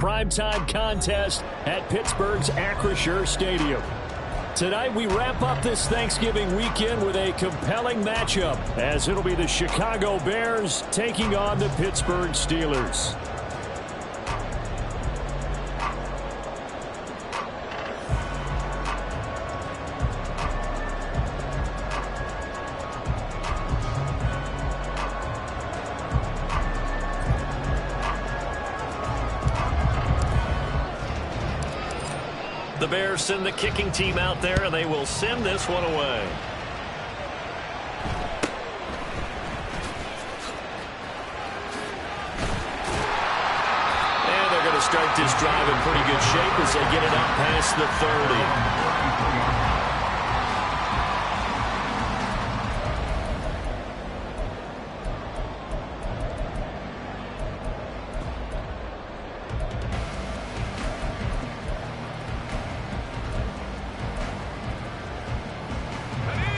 primetime contest at Pittsburgh's Acrisure Stadium. Tonight we wrap up this Thanksgiving weekend with a compelling matchup, as it'll be the Chicago Bears taking on the Pittsburgh Steelers. The Bears send the kicking team out there, and they will send this one away. And they're going to start this drive in pretty good shape as they get it up past the 30.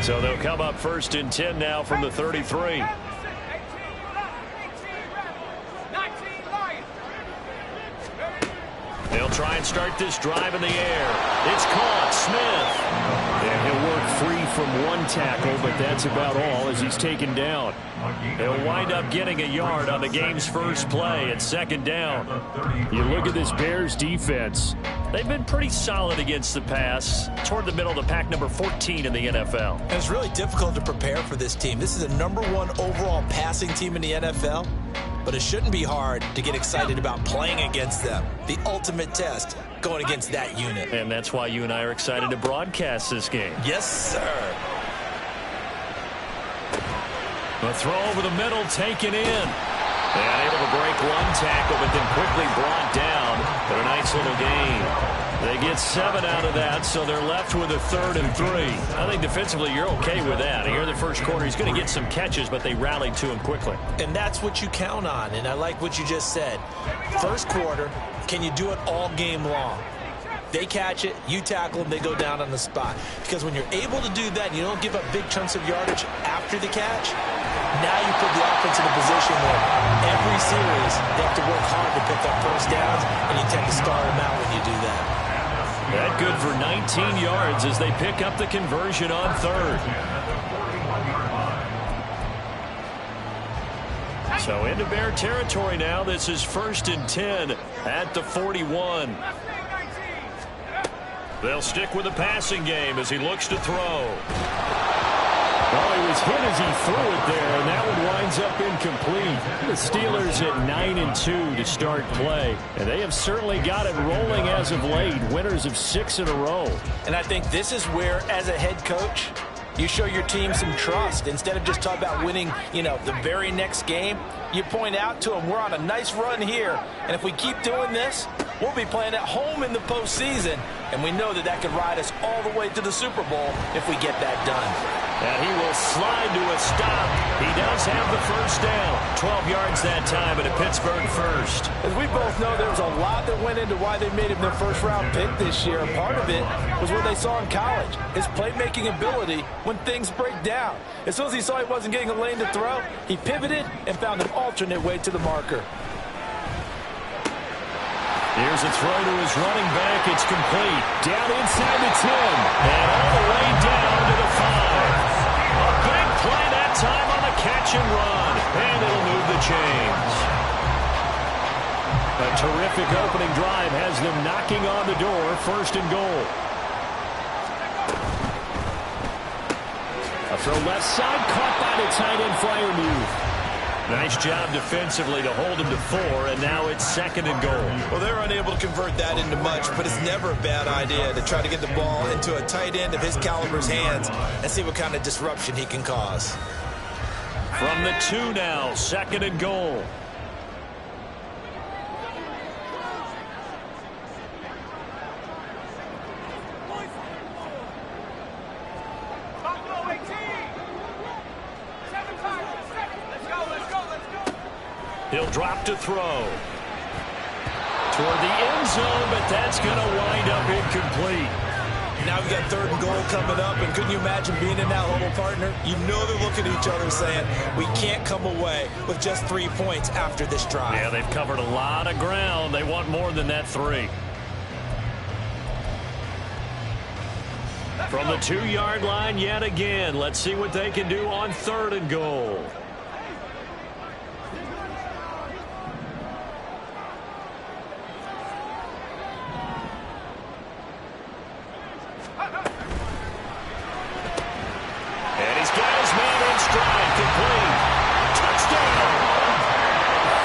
So they'll come up first and 10 now from the 33. They'll try and start this drive in the air. It's caught. Smith. And he'll work free from one tackle, but that's about all as he's taken down. He'll wind up getting a yard on the game's first play at second down. You look at this Bears defense. They've been pretty solid against the pass, toward the middle of the pack, number 14 in the NFL. And it's really difficult to prepare for this team. This is the #1 overall passing team in the NFL, but it shouldn't be hard to get excited about playing against them. The ultimate test, going against that unit. And that's why you and I are excited to broadcast this game. Yes, sir. A throw over the middle, taken in. And able to break one tackle, but then quickly brought down. But a nice little gain. They get 7 out of that, so they're left with a 3rd and 3. I think defensively you're okay with that. Here in the first quarter, he's going to get some catches, but they rallied to him quickly. And that's what you count on, and I like what you just said. First quarter, can you do it all game long? They catch it, you tackle them, they go down on the spot. Because when you're able to do that and you don't give up big chunks of yardage after the catch, now you put the offense in a position where every series they have to work hard to pick up first downs, and you tend to start them out when you do that. That good for 19 yards as they pick up the conversion on 3rd. So into Bear territory now. This is 1st and 10 at the 41. They'll stick with the passing game as he looks to throw. Well, he was hit as he threw it there, and that one winds up incomplete. The Steelers at 9-2 to start play, and they have certainly got it rolling as of late, winners of 6 in a row. And I think this is where, as a head coach, you show your team some trust. Instead of just talking about winning, the very next game, you point out to them, we're on a nice run here, and if we keep doing this, we'll be playing at home in the postseason, and we know that could ride us all the way to the Super Bowl if we get that done. And he will slide to a stop. He does have the first down. 12 yards that time at a Pittsburgh first. As we both know, there was a lot that went into why they made him their first-round pick this year. Part of it was what they saw in college, his playmaking ability when things break down. As soon as he saw he wasn't getting a lane to throw, he pivoted and found an alternate way to the marker. Here's a throw to his running back. It's complete. Down inside the 10. And all the way down to the 5. A big play that time on the catch and run. And it'll move the chains. A terrific opening drive has them knocking on the door. 1st and goal. A throw left side. Caught by the tight end flyer move. Nice job defensively to hold him to 4, and now it's 2nd and goal. Well, they're unable to convert that into much, but it's never a bad idea to try to get the ball into a tight end of his caliber's hands and see what kind of disruption he can cause. From the 2 now, 2nd and goal. He'll drop to throw. Toward the end zone, but that's going to wind up incomplete. Now we've got 3rd and goal coming up, and couldn't you imagine being in that huddle, partner? You know they're looking at each other saying, we can't come away with just 3 points after this drive. Yeah, they've covered a lot of ground. They want more than that 3. From the 2-yard line yet again. Let's see what they can do on 3rd and goal. And he's got his man in stride. Complete. Touchdown.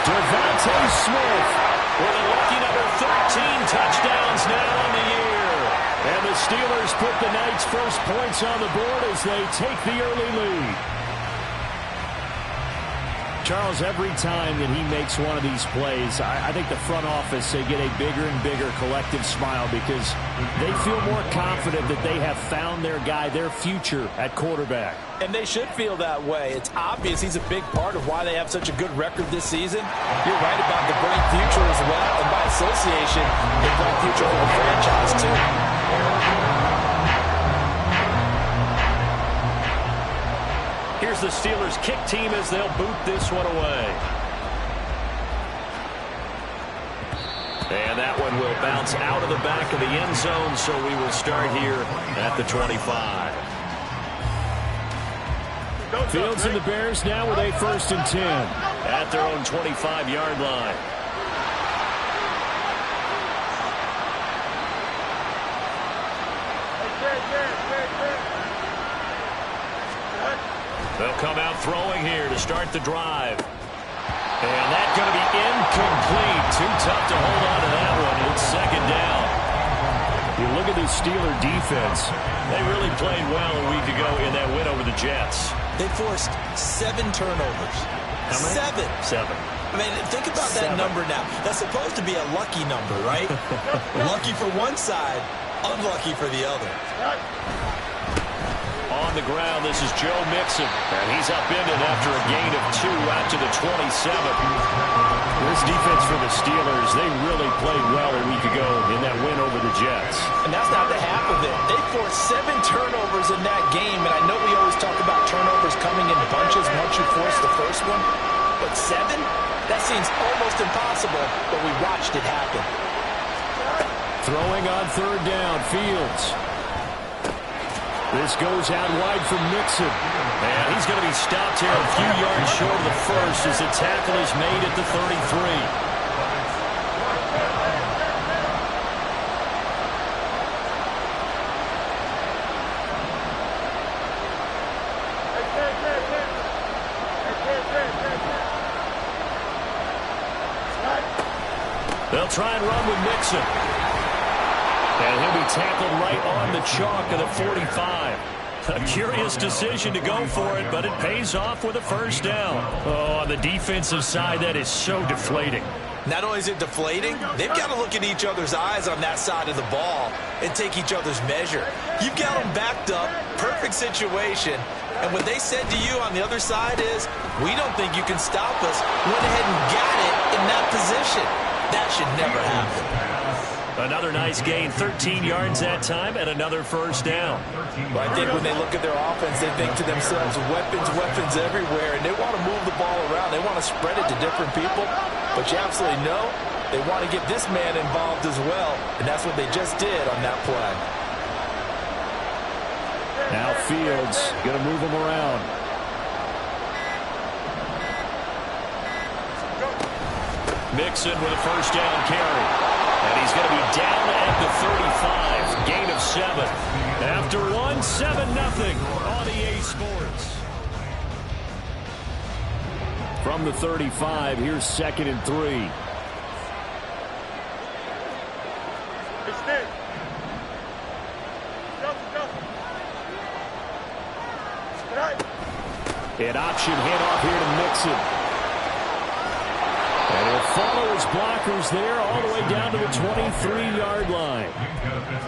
Devontae Smith with a lucky number 13 touchdowns now on the year. And the Steelers put the Knights' first points on the board as they take the early lead. Charles, every time that he makes one of these plays, I think the front office, they get a bigger and bigger collective smile because they feel more confident that they have found their guy, their future at quarterback. And they should feel that way. It's obvious he's a big part of why they have such a good record this season. You're right about the bright future as well, and by association, a bright future for the franchise, too. Here's the Steelers kick team as they'll boot this one away. And that one will bounce out of the back of the end zone, so we will start here at the 25. Fields and the Bears now with a 1st and 10 at their own 25-yard line. They'll come out throwing here to start the drive. And that's going to be incomplete. Too tough to hold on to that one. It's 2nd down. You look at the Steeler defense. They really played well a week ago in that win over the Jets. They forced 7 turnovers. How many? 7. I mean, think about that number now. That's supposed to be a lucky number, right? Lucky for one side, unlucky for the other. On the ground, this is Joe Mixon. And he's upended after a gain of 2 out to the 27. This defense for the Steelers, they really played well a week ago in that win over the Jets. And that's not the half of it. They forced 7 turnovers in that game. And I know we always talk about turnovers coming in bunches once you force the first one. But 7? That seems almost impossible, but we watched it happen. Throwing on 3rd down, Fields. This goes out wide from Mixon. And he's going to be stopped here a few yards short of the first as the tackle is made at the 33. They'll try and run with Mixon. And he'll be tackled right on the chalk of the 45. A curious decision to go for it, but it pays off with a 1st down. Oh, on the defensive side, that is so deflating. Not only is it deflating, they've got to look at each other's eyes on that side of the ball and take each other's measure. You've got them backed up, perfect situation, and what they said to you on the other side is, we don't think you can stop us. Went ahead and got it in that position. That should never happen. Another nice gain, 13 yards that time, and another 1st down. Well, I think when they look at their offense, they think to themselves, weapons everywhere, and they want to move the ball around. They want to spread it to different people, but you absolutely know they want to get this man involved as well, and that's what they just did on that play. Now Fields going to move him around. Mixon with a 1st down carry. And he's going to be down at the 35. Gain of 7. After 1, 7-0 on EA Sports. From the 35, here's 2nd and 3. An option handoff here to Mixon. And he'll follow his blockers there all the way down to the 23-yard line.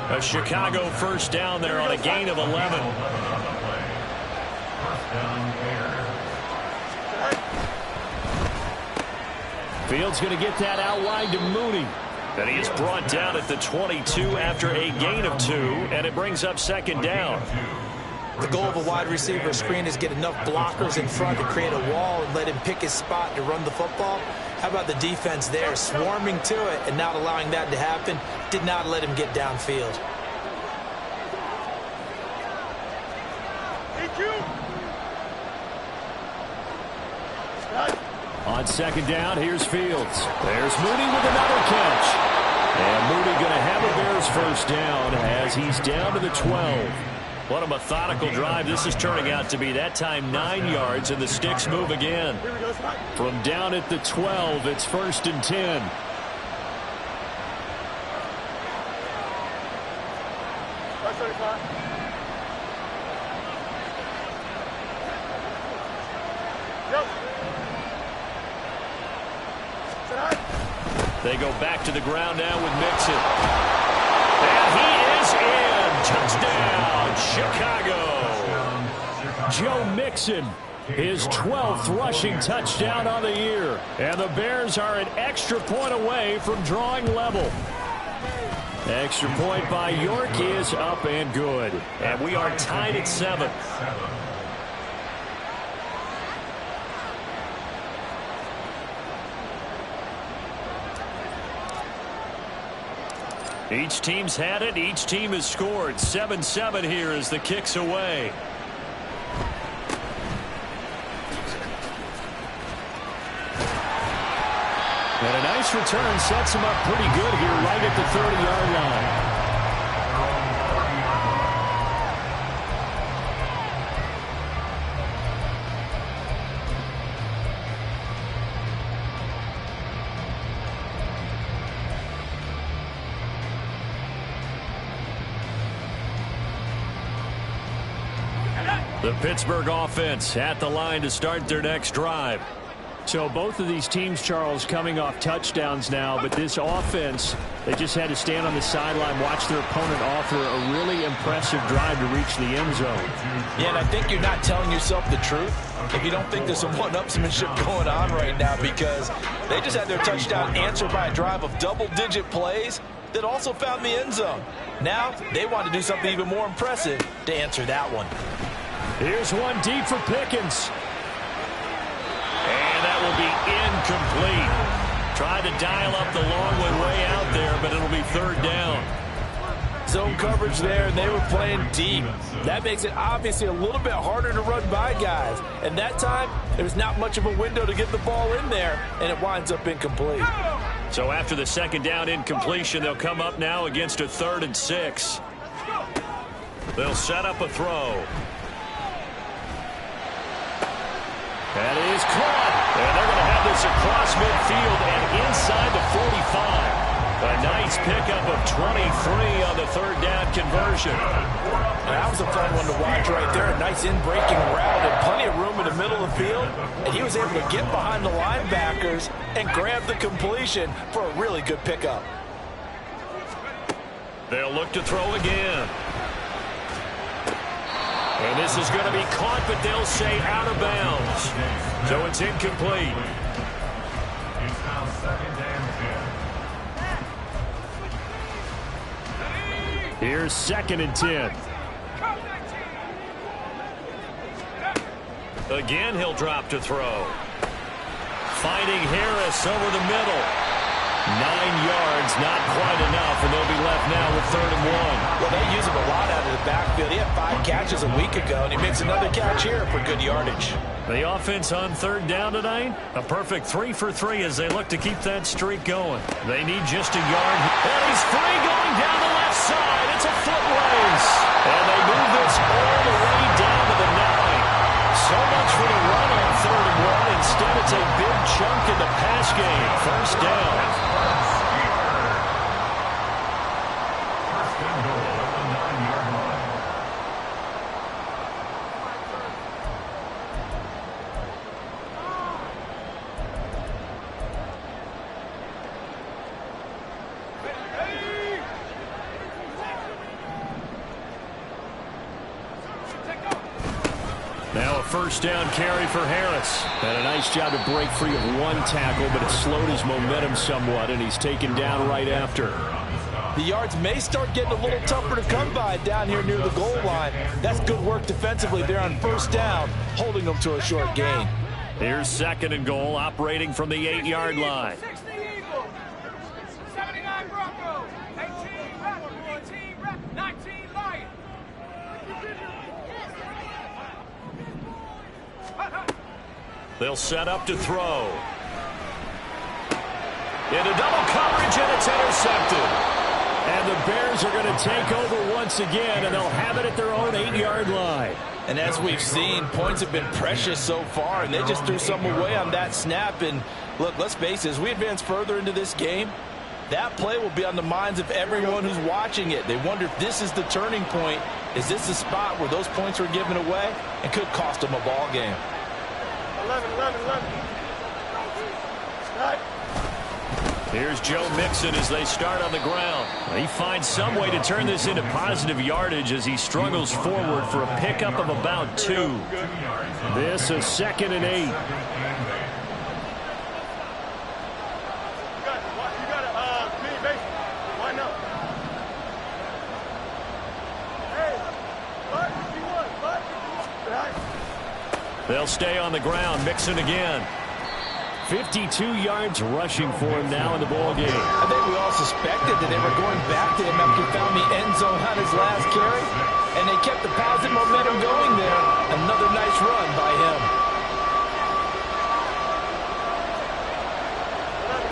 A Chicago 1st down there on a gain of 11. Fields going to get that out wide to Mooney. And he is brought down at the 22 after a gain of 2, and it brings up second down. The goal of a wide receiver screen is get enough blockers in front to create a wall and let him pick his spot to run the football. How about the defense there, swarming to it and not allowing that to happen? Did not let him get downfield. On second down, here's Fields. There's Mooney with another catch. And Mooney going to have a Bears first down as he's down to the 12. What a methodical drive this is turning out to be. That time 9 yards, and the sticks move again. From down at the 12, it's 1st and 10. They go back to the ground now with Mixon. And he is in. Touchdown, Chicago. Joe Mixon, his 12th rushing touchdown on the year. And the Bears are an extra point away from drawing level. Extra point by York is up and good. And we are tied at 7. Each team's had it. Each team has scored. 7-7 here as the kick's away. And a nice return sets him up pretty good here right at the 30-yard line. The Pittsburgh offense at the line to start their next drive. So both of these teams, Charles, coming off touchdowns now, but this offense, they just had to stand on the sideline, watch their opponent offer a really impressive drive to reach the end zone. Yeah, and I think you're not telling yourself the truth if you don't think there's some one-upsmanship going on right now, because they just had their touchdown answered by a drive of double-digit plays that also found the end zone. Now they want to do something even more impressive to answer that one. Here's one deep for Pickens. And that will be incomplete. Trying to dial up the long way out there, but it'll be 3rd down. Zone coverage there, and they were playing deep. That makes it obviously a little bit harder to run by guys. And that time, there's not much of a window to get the ball in there, and it winds up incomplete. So after the 2nd down incompletion, they'll come up now against a 3rd and 6. They'll set up a throw. That is caught. And they're going to have this across midfield and inside the 45. A nice pickup of 23 on the 3rd down conversion. That was a fun one to watch right there. A nice in-breaking route and plenty of room in the middle of the field. And he was able to get behind the linebackers and grab the completion for a really good pickup. They'll look to throw again. And this is going to be caught, but they'll say out of bounds. So it's incomplete. It's now 2nd and 10. Here's 2nd and 10. Again, he'll drop to throw. Finding Harris over the middle. 9 yards, not quite enough, and they'll be left now with 3rd and 1. Well, they use him a lot out of the backfield. He had 5 catches a week ago, and he makes another catch here for good yardage. The offense on 3rd down tonight, a perfect 3 for 3 as they look to keep that streak going. They need just a yard. And he's free going down the left side. It's a foot race. And they move this all the way down to the 9. So much for the run on 3rd and 1. Instead, it's a big chunk in the pass game. 1st down. Now a first down carry for Harris. And a nice job to break free of one tackle, but it slowed his momentum somewhat, and he's taken down right after. The yards may start getting a little tougher to come by down here near the goal line. That's good work defensively there on first down, holding them to a short gain. Here's 2nd and goal, operating from the 8-yard line. 60 Eagles, 79 Broncos, 18 Rebels, 19 Lions. They'll set up to throw. Into double coverage, and it's intercepted. And the Bears are going to take over once again, and they'll have it at their own 8-yard line. And as we've seen, points have been precious so far, and they just threw some away on that snap. And look, let's face it, as we advance further into this game, that play will be on the minds of everyone who's watching it. They wonder if this is the turning point. Is this the spot where those points were given away and could cost them a ball game? 11. Here's Joe Mixon as they start on the ground. He finds some way to turn this into positive yardage as he struggles forward for a pickup of about 2. This is 2nd and 8. You got a mini base. Why not? Hey, what? They'll stay on the ground. Mixon again. 52 yards rushing for him now in the ball game. I think we all suspected that they were going back to him after he found the end zone on his last carry, and they kept the positive momentum going there. Another nice run by him.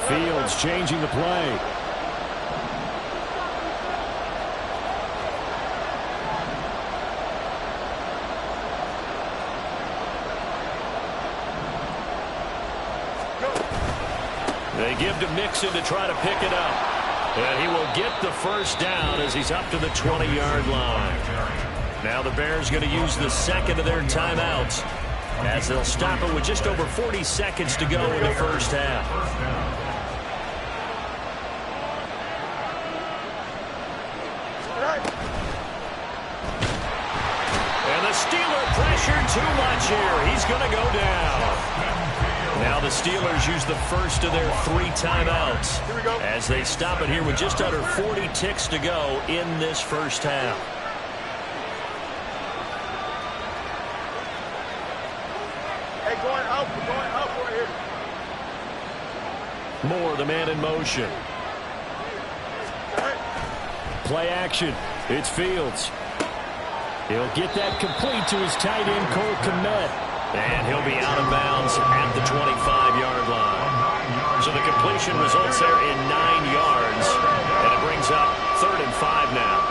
Fields changing the play. They give to Mixon to try to pick it up. And he will get the first down as he's up to the 20-yard line. Now the Bears going to use the second of their timeouts as they'll stop it with just over 40 seconds to go in the first half. And the Steeler pressured too much here. He's going to go down. Now the Steelers use the first of their 3 timeouts as they stop it here with just under 40 ticks to go in this first half. Hey, going up right here. Moore, the man in motion. Play action. It's Fields. He'll get that complete to his tight end, Cole Kmet. And he'll be out of bounds at the 25-yard line. So the completion results there in 9 yards. And it brings up 3rd and 5 now.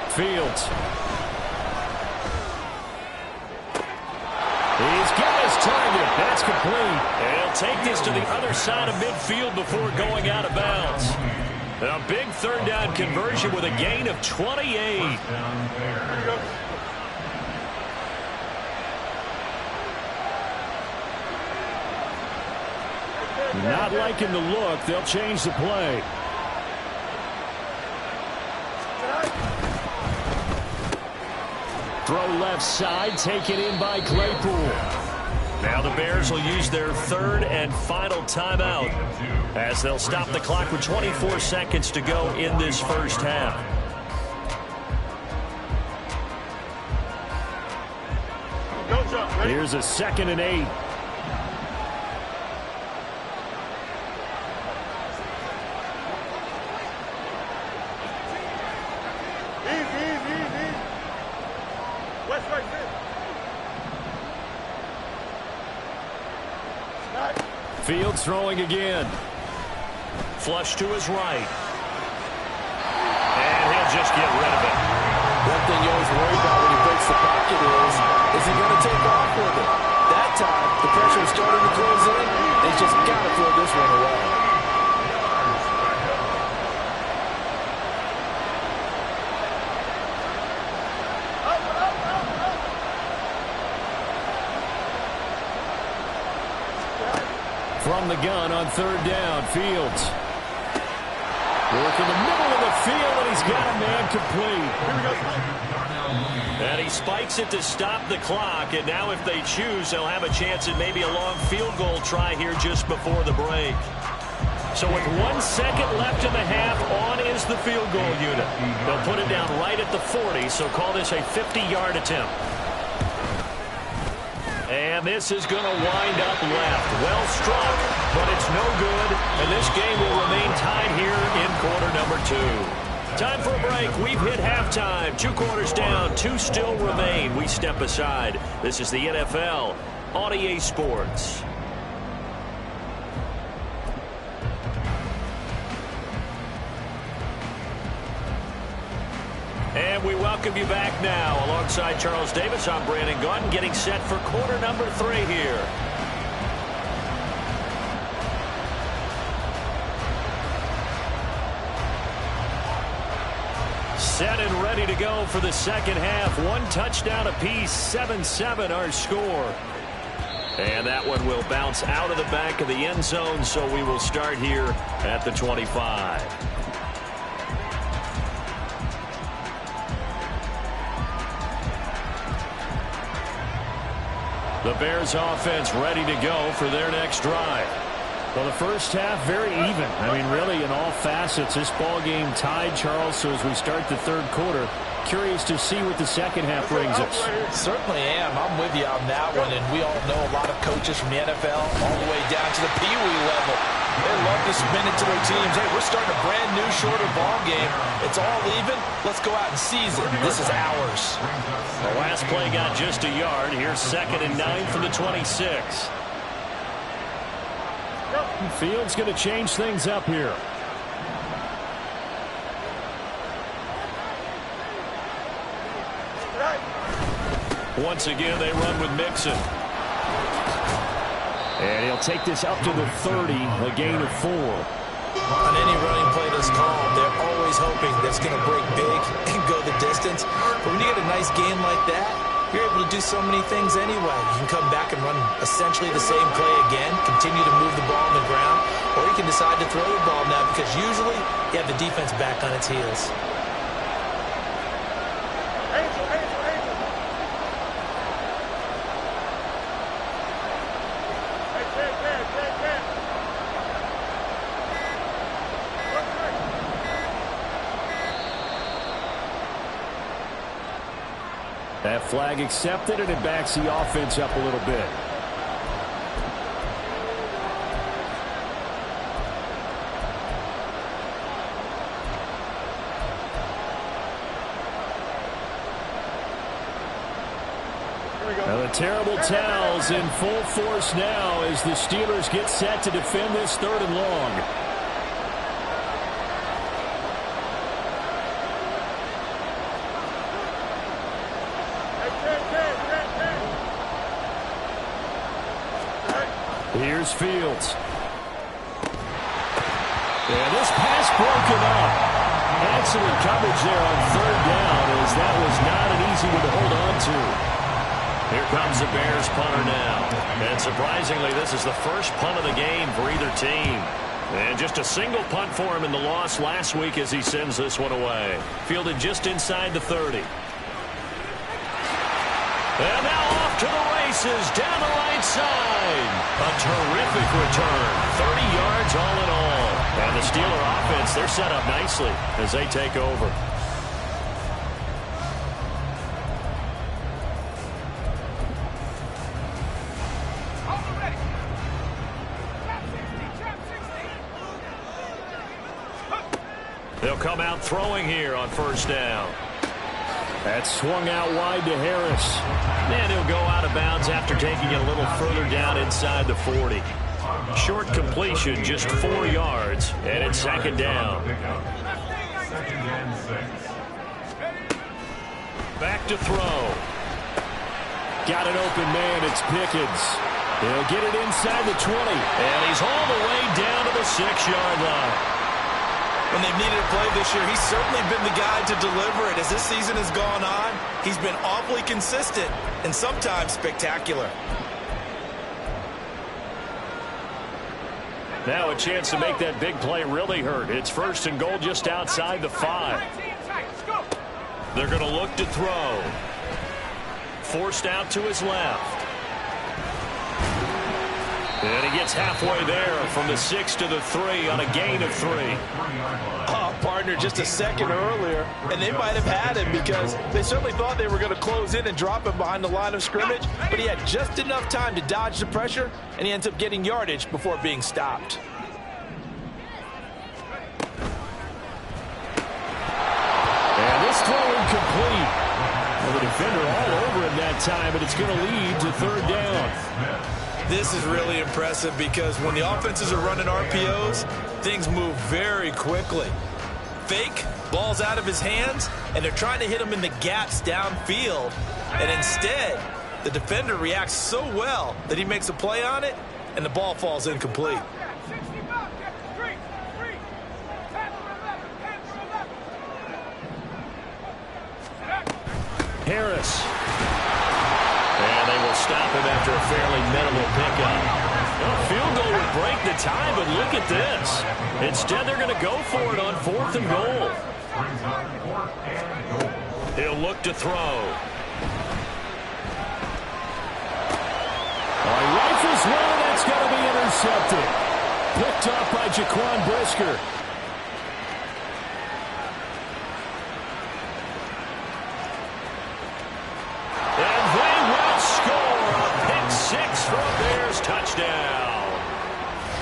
Fields. He's got his target. That's complete. And he'll take this to the other side of midfield before going out of bounds. A big 3rd down conversion with a gain of 28. Not liking the look. They'll change the play. Throw left side, taken in by Claypool. Now the Bears will use their 3rd and final timeout as they'll stop the clock with 24 seconds to go in this first half. Here's a 2nd and 8. Fields throwing again. Flush to his right. And he'll just get rid of it. One thing you always worry about when he breaks the pocket is he going to take off with it? That time, the pressure is starting to close in. He's just got to throw this one away. from the gun on third down. Fields. Work in the middle of the field, and he's got a man complete. Here we go. And he spikes it to stop the clock, and now if they choose, they'll have a chance at maybe a long field goal try here just before the break. So with 1 second left in the half, on is the field goal unit. They'll put it down right at the 40, so call this a 50-yard attempt. And this is going to wind up left. Well struck, but it's no good, and this game will remain tied here in quarter number 2. Time for a break. We've hit halftime. 2 quarters down. 2 still remain. We step aside. This is the NFL on EA Sports. And we welcome you back now. Alongside Charles Davis, I'm Brandon Gaudin, getting set for quarter number 3 here. Set and ready to go for the second half. 1 touchdown apiece, 7-7 our score. And that one will bounce out of the back of the end zone, so we will start here at the 25. The Bears offense ready to go for their next drive. Well, the first half, very even. I mean, really, in all facets, this ball game tied, Charles. So as we start the third quarter, curious to see what the second half brings us. Certainly am. I'm with you on that one. And we all know a lot of coaches from the NFL all the way down to the Pee Wee level. They love to spin it to their teams. Hey, we're starting a brand new, shorter ball game. It's all even. Let's go out and seize it. This is ours. The last play got just a yard. Here's 2nd and 9 from the 26. Fields going to change things up here. Once again, they run with Mixon. And he'll take this up to the 30, a gain of 4. On any running play that's called, they're always hoping that's going to break big and go the distance. But when you get a nice game like that, you're able to do so many things anyway. You can come back and run essentially the same play again, continue to move the ball on the ground, or you can decide to throw the ball now because usually you have the defense back on its heels. That flag accepted, and it backs the offense up a little bit. Now the terrible towels in full force now as the Steelers get set to defend this 3rd and long. Here's Fields. And this pass broken up. Excellent coverage there on 3rd down as that was not an easy one to hold on to. Here comes the Bears punter now. And surprisingly, this is the first punt of the game for either team. And just a single punt for him in the loss last week as he sends this one away. Fielded just inside the 30. And now off to the races down the right side. A terrific return. 30 yards all in all. And the Steeler offense, they're set up nicely as they take over. They'll come out throwing here on 1st down. That swung out wide to Harris. And he'll go out of bounds after taking it a little further down inside the 40. Short completion, just 4 yards, and it's 2nd down. Back to throw. Got an open man, it's Pickens. He'll get it inside the 20. And he's all the way down to the 6-yard line. When they've needed a play this year, he's certainly been the guy to deliver it. As this season has gone on, he's been awfully consistent and sometimes spectacular. Now a chance to make that big play really hurt. It's 1st and goal just outside the 5. They're going to look to throw. Forced out to his left. And he gets halfway there from the 6 to the 3 on a gain of 3. Oh, partner, just a second earlier, and they might have had him because they certainly thought they were going to close in and drop him behind the line of scrimmage, but he had just enough time to dodge the pressure, and he ends up getting yardage before being stopped. And this throw incomplete. Well, the defender all over him that time, but it's going to lead to 3rd down. This is really impressive because when the offenses are running RPOs, things move very quickly. Fake, ball's out of his hands, and they're trying to hit him in the gaps downfield. And instead, the defender reacts so well that he makes a play on it, and the ball falls incomplete. Harris. And they will stop him after a fairly minimal pickup. Well, field goal would break the tie, but look at this. Instead, they're going to go for it on 4th and goal. He'll look to throw. He rifles one, and that's going to be intercepted. Picked up by Jaquan Brisker.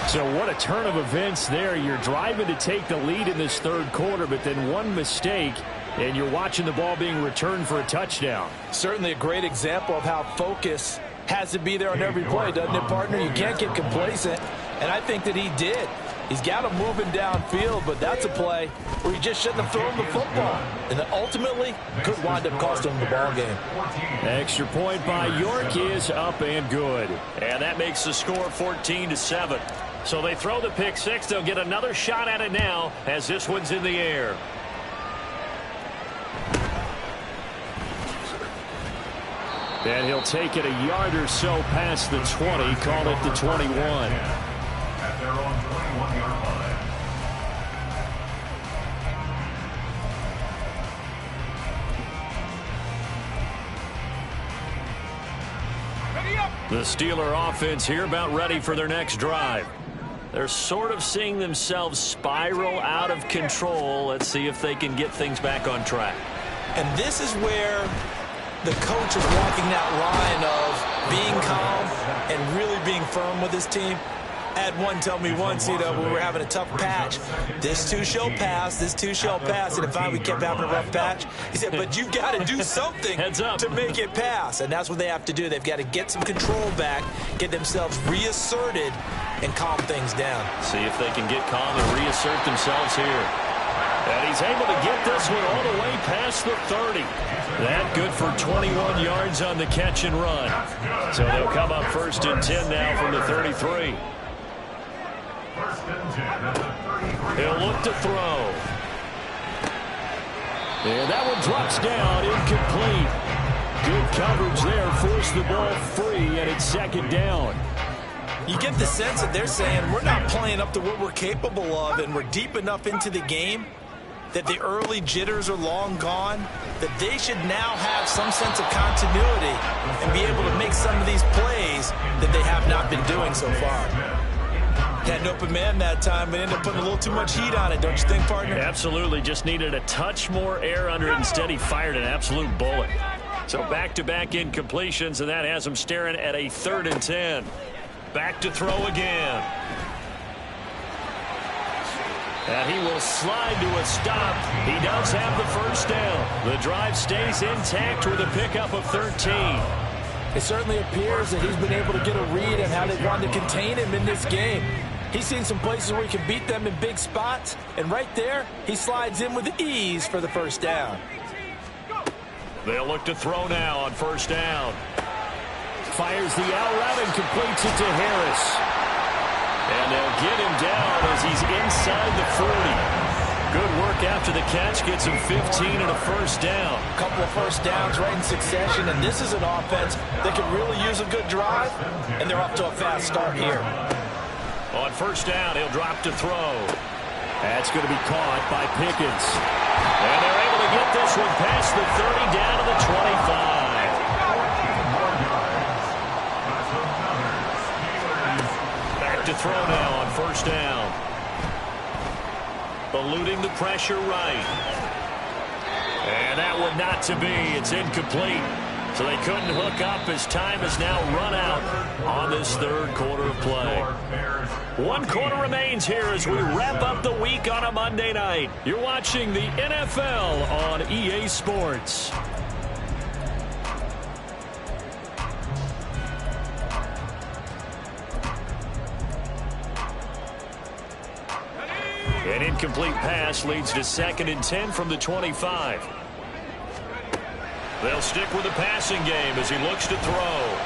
So what a turn of events there. You're driving to take the lead in this 3rd quarter, but then one mistake, and you're watching the ball being returned for a touchdown. Certainly a great example of how focus has to be there on every play, doesn't it, partner? You can't get complacent, and I think that he did. He's got him moving downfield, but that's a play where you just shouldn't have thrown the football. And that ultimately could wind up costing him the ball game. Extra point by York is up and good. And that makes the score 14-7. So they throw the pick 6. They'll get another shot at it now as this one's in the air. And he'll take it a yard or so past the 20, call it the 21. At their own 21-yard line. The Steeler offense here about ready for their next drive. They're sort of seeing themselves spiral out of control. Let's see if they can get things back on track. And this is where the coach is walking that line of being calm and really being firm with his team. I had one tell me once, when we were having a tough patch, this too shall pass, this too shall pass. And finally we kept having a rough patch. He said, but you've got to do something to make it pass. And that's what they have to do. They've got to get some control back, get themselves reasserted, and calm things down. See if they can get calm and reassert themselves here. And he's able to get this one all the way past the 30. That good for 21 yards on the catch and run. So they'll come up 1st and 10 now from the 33. He'll look to throw. And that one drops down, incomplete. Good coverage there, forced the ball free, and it's 2nd down. You get the sense that they're saying we're not playing up to what we're capable of, and we're deep enough into the game that the early jitters are long gone, that they should now have some sense of continuity and be able to make some of these plays that they have not been doing so far. Had an open man that time, but ended up putting a little too much heat on it, don't you think, partner? Absolutely. Just needed a touch more air under it. Instead, he fired an absolute bullet. So back-to-back incompletions, and that has him staring at a 3rd and 10. Back to throw again. And he will slide to a stop. He does have the 1st down. The drive stays intact with a pickup of 13. It certainly appears that he's been able to get a read on how they wanted to contain him in this game. He's seen some places where he can beat them in big spots, and right there, he slides in with ease for the 1st down. They'll look to throw now on 1st down. Fires the out route and completes it to Harris. And they'll get him down as he's inside the 40. Good work after the catch, gets him 15 and a 1st down. A couple of 1st downs right in succession, and this is an offense that can really use a good drive, and they're off to a fast start here. On first down, he'll drop to throw. That's going to be caught by Pickens. And they're able to get this one past the 30 down to the 25. Back to throw now on first down. Eluding the pressure right. And that one not to be. It's incomplete. So they couldn't hook up as time has now run out on this third quarter of play. 1 quarter remains here as we wrap up the week on a Monday night. You're watching the NFL on EA Sports. An incomplete pass leads to 2nd and 10 from the 25. They'll stick with the passing game as he looks to throw.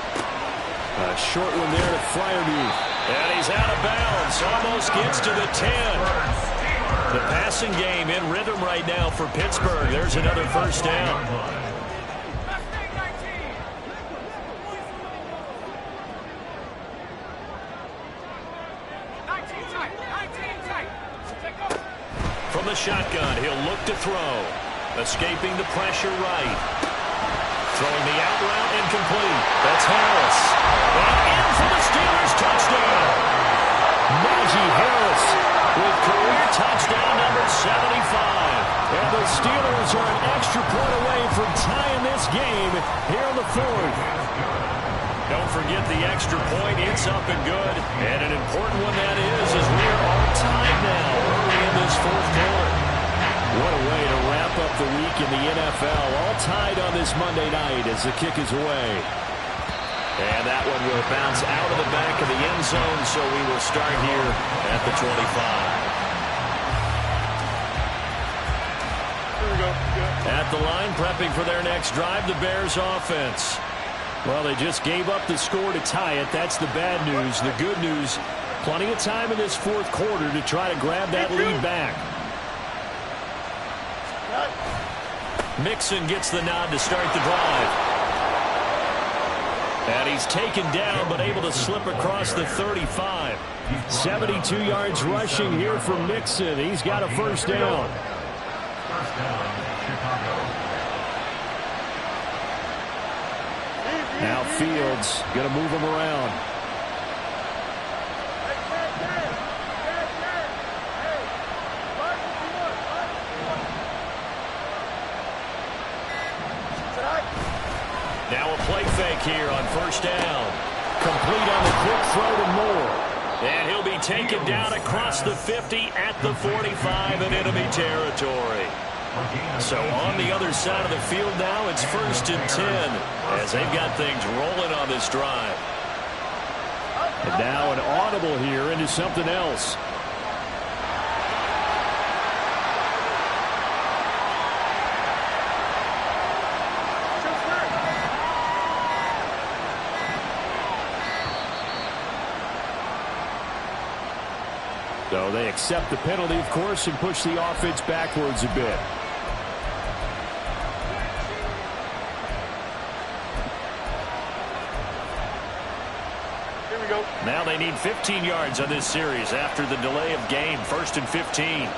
A short one there to Freiermuth. And he's out of bounds. Almost gets to the 10. The passing game in rhythm right now for Pittsburgh. There's another first down. From the shotgun, he'll look to throw. Escaping the pressure right. Throwing the out route incomplete. That's Harris. And in for the Steelers touchdown. Najee Harris with career touchdown number 75. And the Steelers are an extra point away from tying this game here in the 4th. Don't forget the extra point. It's up and good. And an important one that is as we are all tied now early in this 4th quarter. What a way to wrap up the week in the NFL. All tied on this Monday night as the kick is away. And that one will bounce out of the back of the end zone, so we will start here at the 25. Here we go. At the line, prepping for their next drive, the Bears offense. Well, they just gave up the score to tie it. That's the bad news. The good news, plenty of time in this 4th quarter to try to grab that lead back. Mixon gets the nod to start the drive. And he's taken down, but able to slip across the 35. 72 yards rushing here for Mixon. He's got a first down. Now Fields going to move him around. Now a play fake here on first down. Complete on the quick throw to Moore. And he'll be taken down across the 50 at the 45 in enemy territory. So on the other side of the field now, it's 1st and 10 as they've got things rolling on this drive. And now an audible here into something else. So they accept the penalty, of course, and push the offense backwards a bit. Here we go. Now they need 15 yards on this series after the delay of game. 1st and 15.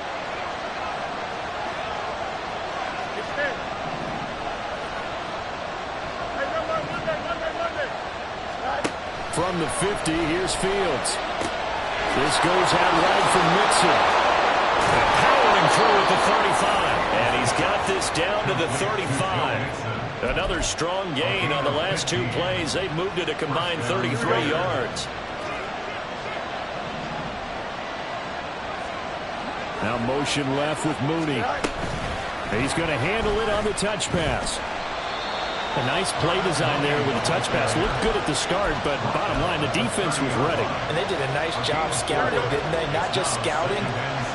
From the 50, here's Fields. This goes out right from Mixon. Powering through at the 35. And he's got this down to the 35. Another strong gain on the last 2 plays. They've moved it a combined 33 yards. Now motion left with Mooney. He's going to handle it on the touch pass. A nice play design there with the touch pass. Looked good at the start, but bottom line, the defense was ready. And they did a nice job scouting, didn't they? Not just scouting,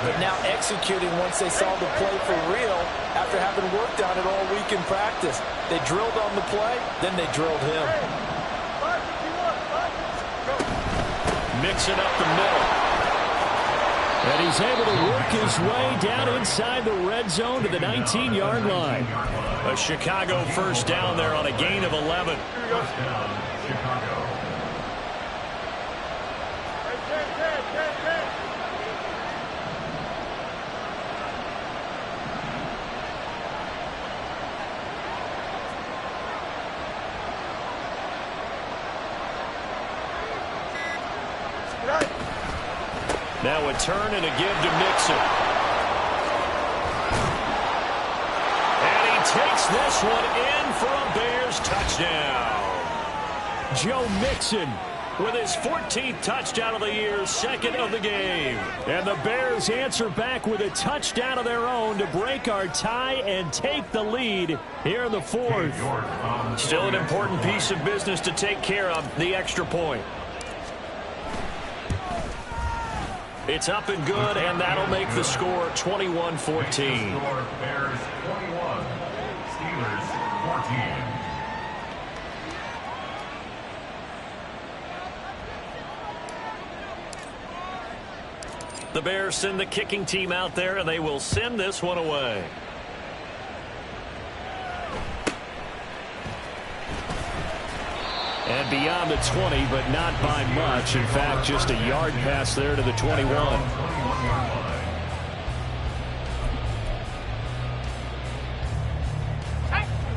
but now executing once they saw the play for real after having worked on it all week in practice. They drilled on the play, then they drilled him. Mixing up the middle. And he's able to work his way down inside the red zone to the 19-yard line. A Chicago first down there on a gain of 11. Chicago. Now a turn and a give to Mixon. And he takes this one in for a Bears touchdown. Joe Mixon with his 14th touchdown of the year, second of the game. And the Bears answer back with a touchdown of their own to break our tie and take the lead here in the fourth. Still an important piece of business to take care of, the extra point. It's up and good, and that'll make the score 21-14. Bears 21, Steelers 14. The Bears send the kicking team out there, and they will send this one away. And beyond the 20, but not by much. In fact, just a yard pass there to the 21.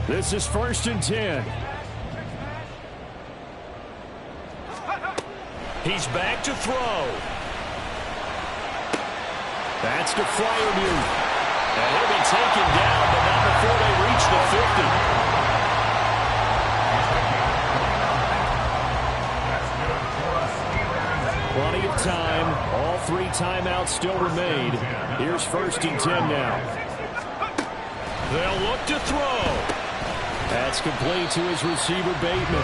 This is 1st and 10. He's back to throw. That's to Freiermuth. And he'll be taken down, but not before they reach the 50. Plenty of time. All 3 timeouts still remain. Here's 1st and 10 now. They'll look to throw. That's complete to his receiver, Bateman.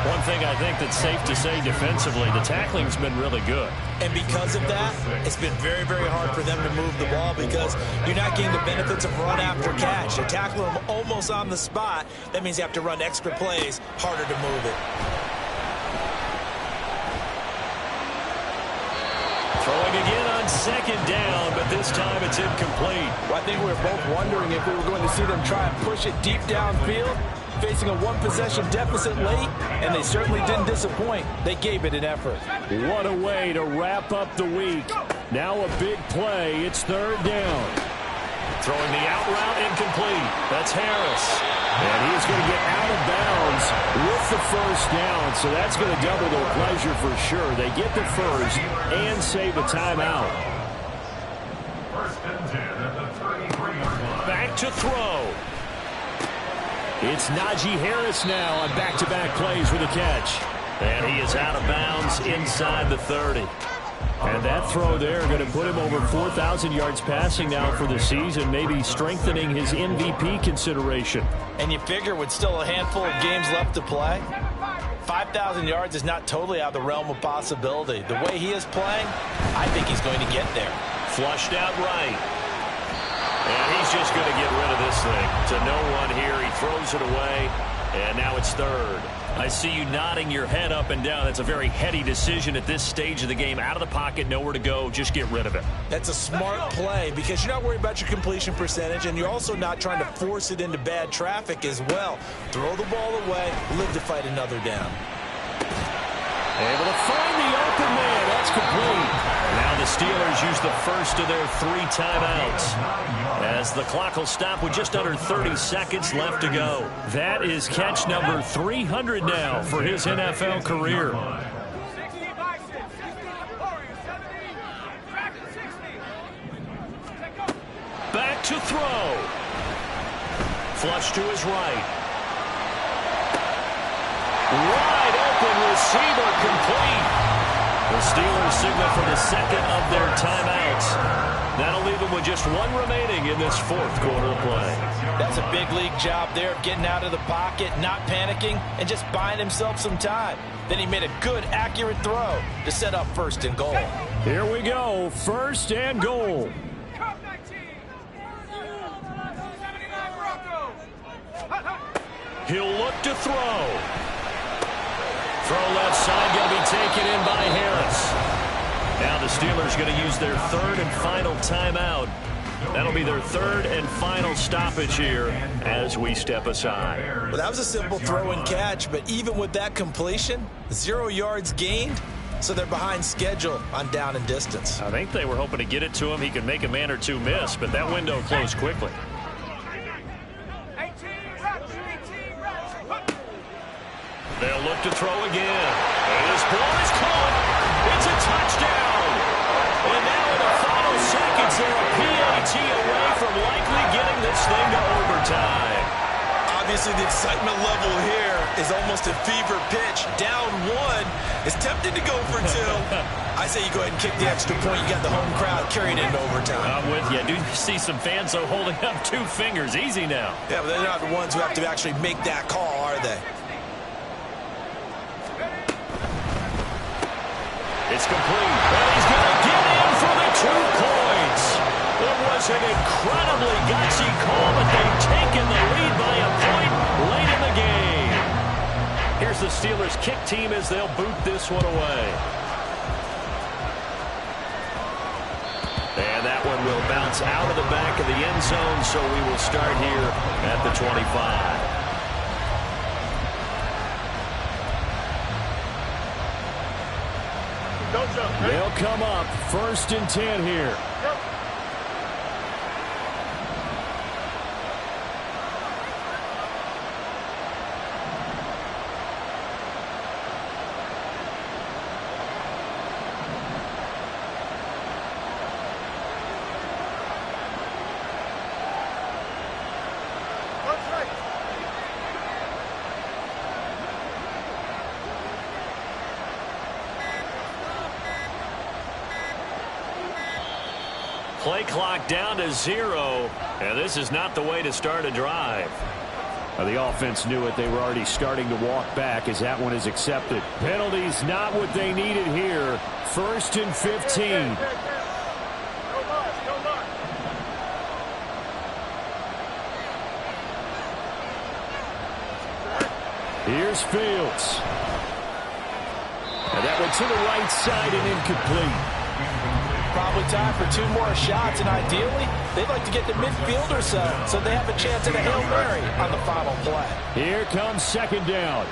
One thing I think that's safe to say defensively, the tackling's been really good. And because of that, it's been very, very hard for them to move the ball because you're not getting the benefits of run after catch. They tackle them almost on the spot. That means you have to run extra plays, harder to move it. Throwing again on 2nd down, but this time it's incomplete. Well, I think we were both wondering if we were going to see them try and push it deep downfield, facing a 1-possession deficit late, and they certainly didn't disappoint. They gave it an effort. What a way to wrap up the week. Now a big play. It's 3rd down. Throwing the out route incomplete. That's Harris. And he's going to get out of bounds with the 1st down, so that's going to double their pleasure for sure. They get the 1st and save a timeout. 1st and 10 at the 33-yard line. Back to throw. It's Najee Harris now on back-to-back plays with a catch. And he is out of bounds inside the 30. And that throw there going to put him over 4,000 yards passing now for the season, maybe strengthening his MVP consideration. And you figure with still a handful of games left to play, 5,000 yards is not totally out of the realm of possibility. The way he is playing, I think he's going to get there. Flushed out right. And he's just going to get rid of this thing. To no one here. He throws it away. And now it's 3rd. I see you nodding your head up and down. That's a very heady decision at this stage of the game. Out of the pocket, nowhere to go. Just get rid of it. That's a smart play because you're not worried about your completion percentage, and you're also not trying to force it into bad traffic as well. Throw the ball away, live to fight another down. Able to find the open man. That's complete. Now the Steelers use the first of their 3 timeouts as the clock will stop with just under 30 seconds left to go. That is catch number 300 now for his NFL career. Back to throw. Flush to his right. Wide open receiver complete. The Steelers signal for the 2nd of their timeouts. That'll leave them with just 1 remaining in this 4th quarter of play. That's a big league job there of getting out of the pocket, not panicking, and just buying himself some time. Then he made a good, accurate throw to set up 1st and goal. Here we go, 1st and goal. He'll look to throw. Throw left side going to be taken in by Harris. Now the Steelers going to use their 3rd and final timeout. That'll be their 3rd and final stoppage here as we step aside. Well, that was a simple throw and catch, but even with that completion, 0 yards gained, so they're behind schedule on down and distance. I think they were hoping to get it to him. He could make a man or 2 miss, but that window closed quickly. They'll look to throw again. And this ball is caught. It's a touchdown. is he away from likely getting this thing to overtime? Obviously, the excitement level here is almost a fever pitch. Down one. It's tempting to go for two. I say you go ahead and kick the extra point. You got the home crowd carried into overtime. I'm with you. I do see some fans, though, holding up 2 fingers. Easy now. Yeah, but they're not the ones who have to actually make that call, are they? It's complete. And he's going to get in for the 2 points. It was an incredibly gutsy call, but they've taken the lead by a point late in the game. Here's the Steelers' kick team as they'll boot this one away. And that one will bounce out of the back of the end zone, so we will start here at the 25. They'll come up 1st and 10 here. Play clock down to 0, and this is not the way to start a drive. The offense knew it. They were already starting to walk back as that one is accepted. Penalties not what they needed here. 1st and 15. Here's Fields. And that went to the right side and incomplete. Probably time for 2 more shots, and ideally, they'd like to get to midfield or so they have a chance at a Hail Mary on the final play. Here comes 2nd down.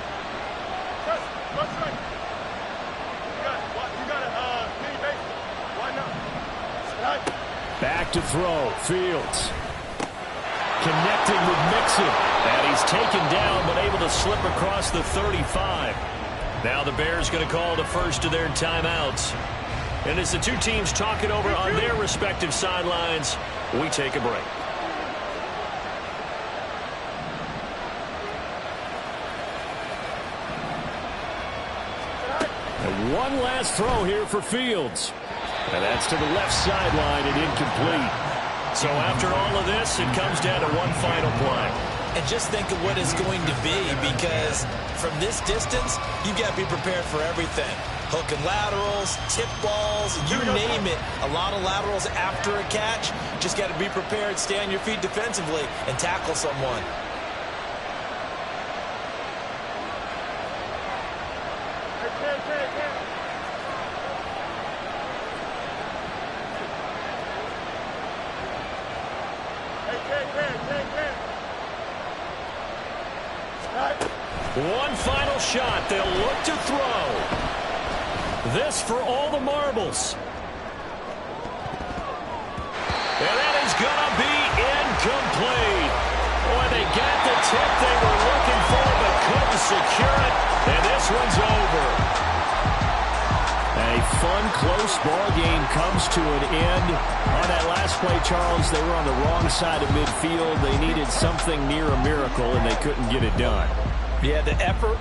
Back to throw. Fields. Connecting with Mixon. And he's taken down, but able to slip across the 35. Now the Bears going to call the first of their timeouts. And as the 2 teams talk it over on their respective sidelines, we take a break. And one last throw here for Fields. And that's to the left sideline and incomplete. So after all of this, it comes down to one final play. And just think of what it's going to be, because from this distance, you've got to be prepared for everything. Hook and laterals, tip balls, you name it. A lot of laterals after a catch. Just got to be prepared, stay on your feet defensively, and tackle someone. One final shot. They'll look to throw. This for all the marbles. And that is going to be incomplete. Boy, they got the tip they were looking for, but couldn't secure it. And this one's over. A fun, close ball game comes to an end. On that last play, Charles, they were on the wrong side of midfield. They needed something near a miracle, and they couldn't get it done. Yeah, the effort,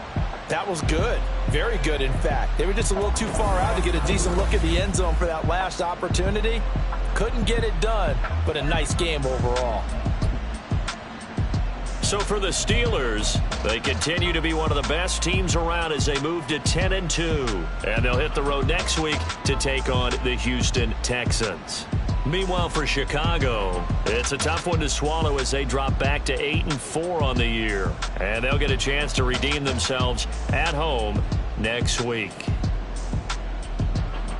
that was good. Very good, in fact. They were just a little too far out to get a decent look at the end zone for that last opportunity. Couldn't get it done, but a nice game overall. So for the Steelers, they continue to be one of the best teams around as they move to 10-2. And they'll hit the road next week to take on the Houston Texans. Meanwhile, for Chicago, it's a tough one to swallow as they drop back to 8-4 on the year. And they'll get a chance to redeem themselves at home next week.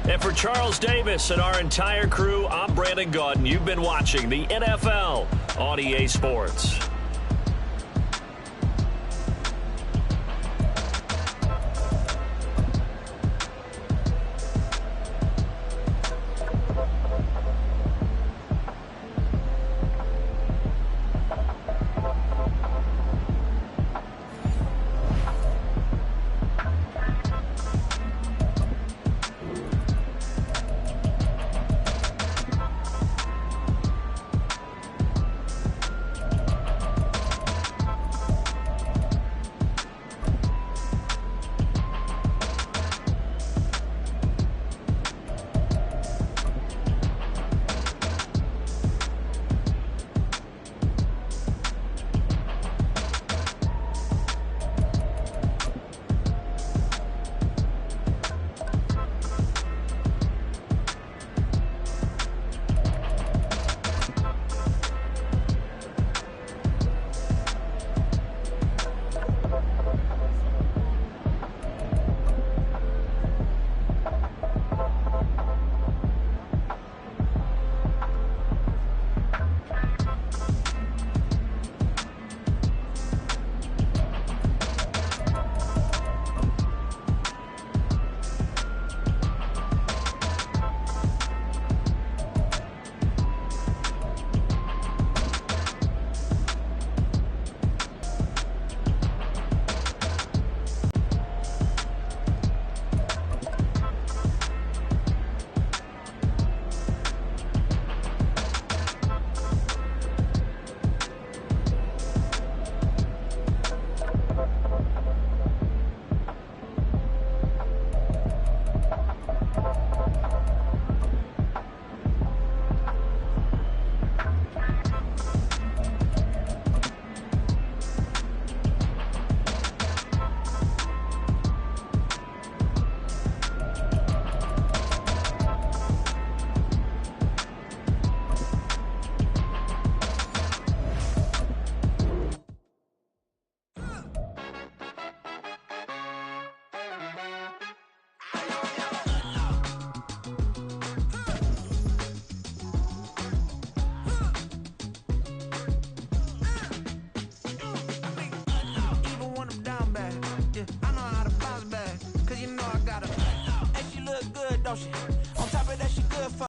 And for Charles Davis and our entire crew, I'm Brandon Gaudin. You've been watching the NFL on EA Sports. look good, don't she?